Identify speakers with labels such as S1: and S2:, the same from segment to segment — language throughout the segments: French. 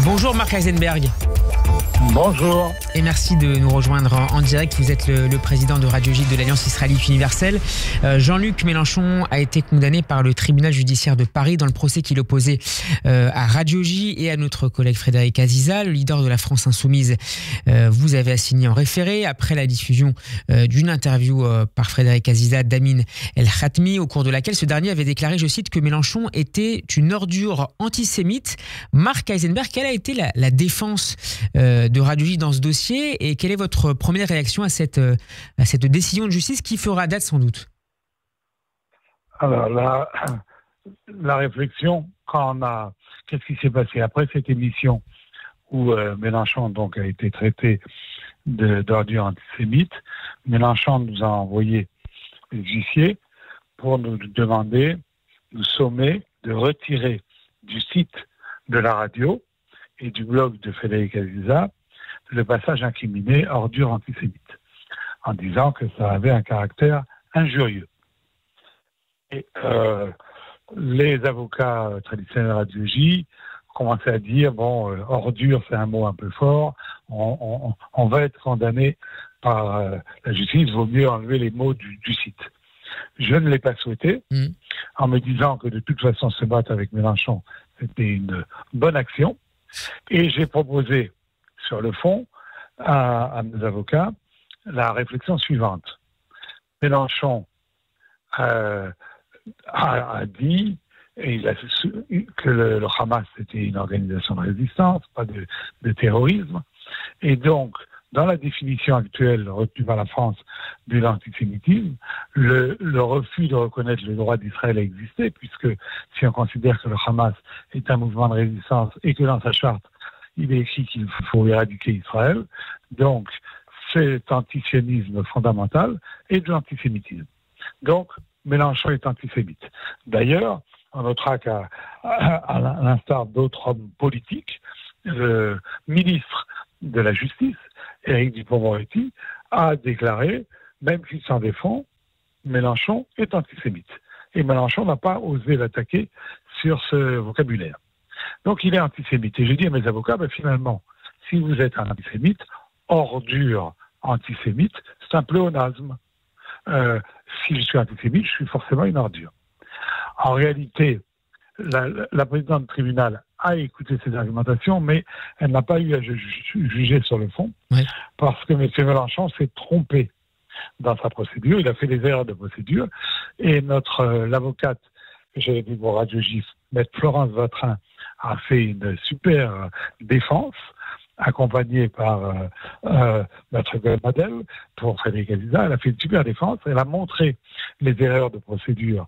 S1: Bonjour Marc Eisenberg.
S2: Bonjour.
S1: Et merci de nous rejoindre en direct. Vous êtes le président de Radio J de l'Alliance israélite universelle. Jean-Luc Mélenchon a été condamné par le tribunal judiciaire de Paris dans le procès qu'il opposait à Radio J et à notre collègue Frédéric Aziza, le leader de la France insoumise. Vous avez assigné en référé après la diffusion d'une interview par Frédéric Aziza d'Amin El-Khatmi, au cours de laquelle ce dernier avait déclaré, je cite, que Mélenchon était une ordure antisémite. Marc Eisenberg, quelle a été la défense de Radio J dans ce dossier et quelle est votre première réaction à cette décision de justice qui fera date sans doute?
S2: Alors la réflexion, qu'est-ce qui s'est passé après cette émission où Mélenchon donc a été traité d'ordure antisémite? Mélenchon nous a envoyé des huissiers pour nous demander, nous sommer de retirer du site de la radio et du blog de Frédéric Aziza le passage incriminé ordure antisémite, en disant que ça avait un caractère injurieux. Et les avocats traditionnels de Radio J commençaient à dire, ordure c'est un mot un peu fort, on va être condamné par la justice, il vaut mieux enlever les mots du site. Je ne l'ai pas souhaité, en me disant que de toute façon se battre avec Mélenchon, c'était une bonne action, et j'ai proposé sur le fond, à mes avocats, la réflexion suivante. Mélenchon a dit que le Hamas était une organisation de résistance, pas de terrorisme, et donc, dans la définition actuelle retenue par la France de l'antisémitisme, le refus de reconnaître le droit d'Israël a existé, puisque si on considère que le Hamas est un mouvement de résistance et que dans sa charte, il est écrit qu'il faut éradiquer Israël. Donc, cet antisionisme fondamental est de l'antisémitisme. Donc, Mélenchon est antisémite. D'ailleurs, on notera qu'à l'instar d'autres hommes politiques, le ministre de la Justice, Éric Dupond-Moretti, a déclaré, même s'il s'en défend, Mélenchon est antisémite. Et Mélenchon n'a pas osé l'attaquer sur ce vocabulaire. Donc il est antisémite. Et je dis à mes avocats, finalement, si vous êtes un antisémite, ordure antisémite, c'est un pléonasme. Si je suis antisémite, je suis forcément une ordure. En réalité, la présidente du tribunal a écouté ces argumentations, mais elle n'a pas eu à juger sur le fond, parce que M. Mélenchon s'est trompé dans sa procédure, il a fait des erreurs de procédure, et l'avocate que j'avais dit pour Radio J, Maître Florence Vatrin, a fait une super défense, accompagnée par Maître Goldmadel pour Frédéric Aziza. Elle a fait une super défense, elle a montré les erreurs de procédure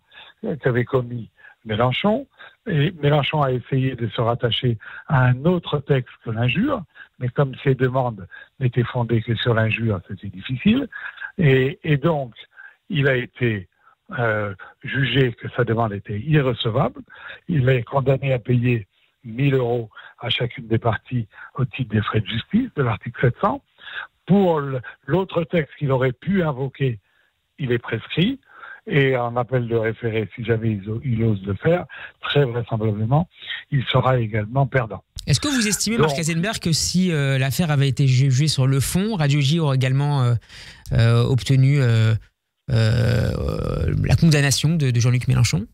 S2: qu'avait commis Mélenchon, et Mélenchon a essayé de se rattacher à un autre texte que l'injure, mais comme ses demandes n'étaient fondées que sur l'injure, c'était difficile, et donc il a été jugé que sa demande était irrecevable, il est condamné à payer 1 000 € à chacune des parties au titre des frais de justice de l'article 700. Pour l'autre texte qu'il aurait pu invoquer, il est prescrit, et en appel de référé, si jamais il ose le faire, très vraisemblablement, il sera également perdant.
S1: Est-ce que vous estimez, Marc Eisenberg, que si l'affaire avait été jugée sur le fond, Radio J aurait également obtenu la condamnation de Jean-Luc Mélenchon?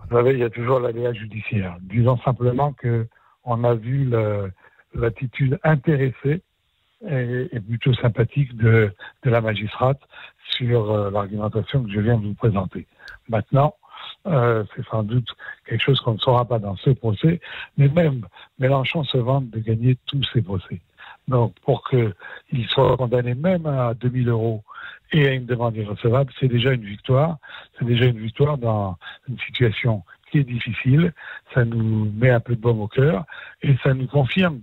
S2: Vous savez, il y a toujours l'aléa judiciaire. Disons simplement qu'on a vu l'attitude intéressée et plutôt sympathique de la magistrate sur l'argumentation que je viens de vous présenter. Maintenant, c'est sans doute quelque chose qu'on ne saura pas dans ce procès, mais même Mélenchon se vante de gagner tous ses procès. Donc, pour qu'il soit condamné même à 2 000 € et à une demande irrecevable, c'est déjà une victoire. C'est déjà une victoire dans une situation qui est difficile. Ça nous met un peu de baume au cœur et ça nous confirme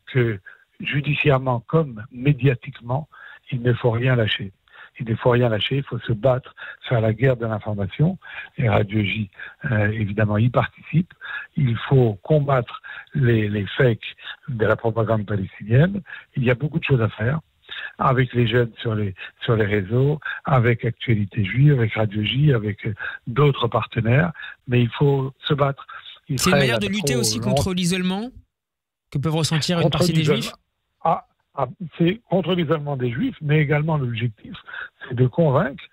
S2: que judiciairement comme médiatiquement, il ne faut rien lâcher. Il ne faut rien lâcher, il faut se battre, faire la guerre de l'information. Et Radio J, évidemment, y participe. Il faut combattre les fakes de la propagande palestinienne. Il y a beaucoup de choses à faire avec les jeunes sur les réseaux, avec Actualité Juive, avec Radio J, avec d'autres partenaires. Mais il faut se battre.
S1: C'est une manière de lutter aussi contre l'isolement ? que peuvent ressentir une partie des Juifs?
S2: C'est contre l'isolement des Juifs, mais également l'objectif, c'est de convaincre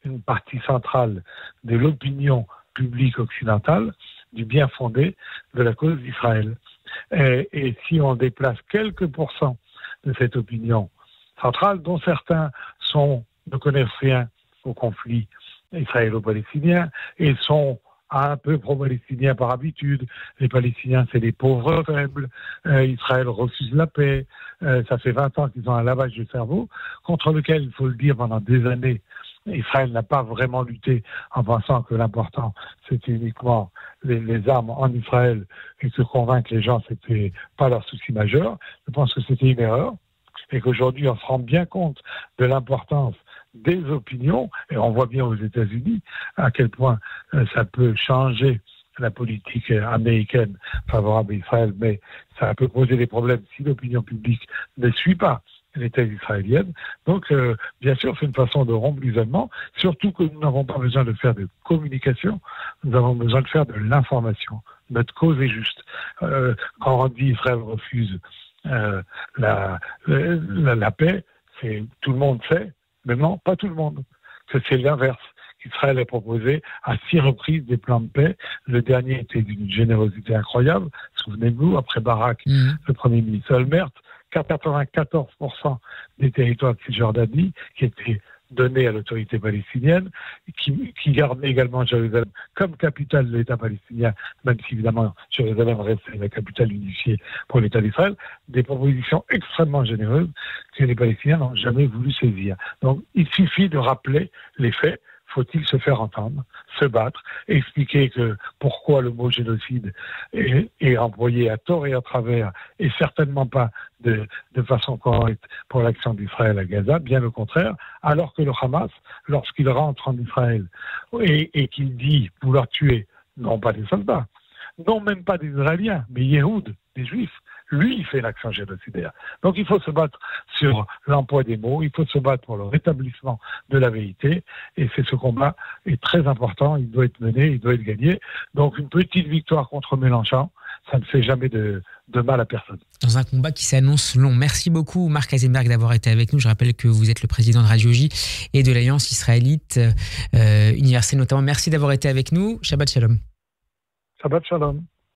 S2: une partie centrale de l'opinion publique occidentale du bien fondé de la cause d'Israël. Et si on déplace quelques pourcents de cette opinion centrale, dont certains ne connaissent rien au conflit israélo-palestinien et sont un peu pro-palestiniens par habitude. Les Palestiniens, c'est des pauvres faibles. Israël refuse la paix. Ça fait 20 ans qu'ils ont un lavage de cerveau contre lequel, il faut le dire, pendant des années, Israël n'a pas vraiment lutté en pensant que l'important, c'était uniquement les armes en Israël et que convaincre les gens, c'était pas leur souci majeur. Je pense que c'était une erreur et qu'aujourd'hui, on se rend bien compte de l'importance des opinions, et on voit bien aux États-Unis à quel point ça peut changer la politique américaine favorable à Israël, mais ça peut poser des problèmes si l'opinion publique ne suit pas les thèses israéliennes. Donc, bien sûr, c'est une façon de rompre l'isolement, surtout que nous n'avons pas besoin de faire de communication, nous avons besoin de faire de l'information. Notre cause est juste. Quand on dit Israël refuse la paix, tout le monde sait, mais non, pas tout le monde. Que c'est l'inverse. Israël a proposé à 6 reprises des plans de paix. Le dernier était d'une générosité incroyable. Souvenez-vous, après Barak, le Premier ministre Olmert, 94% des territoires de Cisjordanie qui étaient donnés à l'autorité palestinienne, qui gardait également Jérusalem comme capitale de l'État palestinien, même si évidemment Jérusalem reste la capitale unifiée pour l'État d'Israël, des propositions extrêmement généreuses que les Palestiniens n'ont jamais voulu saisir. Donc il suffit de rappeler les faits. Faut-il se faire entendre, se battre, expliquer que pourquoi le mot génocide est employé à tort et à travers, et certainement pas de façon correcte pour l'action d'Israël à Gaza, bien au contraire, alors que le Hamas, lorsqu'il rentre en Israël et qu'il dit vouloir tuer, non pas des soldats, non même pas des Israéliens, mais Yéhoud, des Juifs, lui, il fait l'action génocidaire. Donc il faut se battre sur l'emploi des mots, il faut se battre pour le rétablissement de la vérité, et ce combat est très important, il doit être mené, il doit être gagné. Donc une petite victoire contre Mélenchon, ça ne fait jamais de mal à personne.
S1: Dans un combat qui s'annonce long. Merci beaucoup Marc Eisenberg d'avoir été avec nous. Je rappelle que vous êtes le président de Radio J et de l'Alliance israélite universelle notamment. Merci d'avoir été avec nous. Shabbat Shalom.
S2: Shabbat Shalom.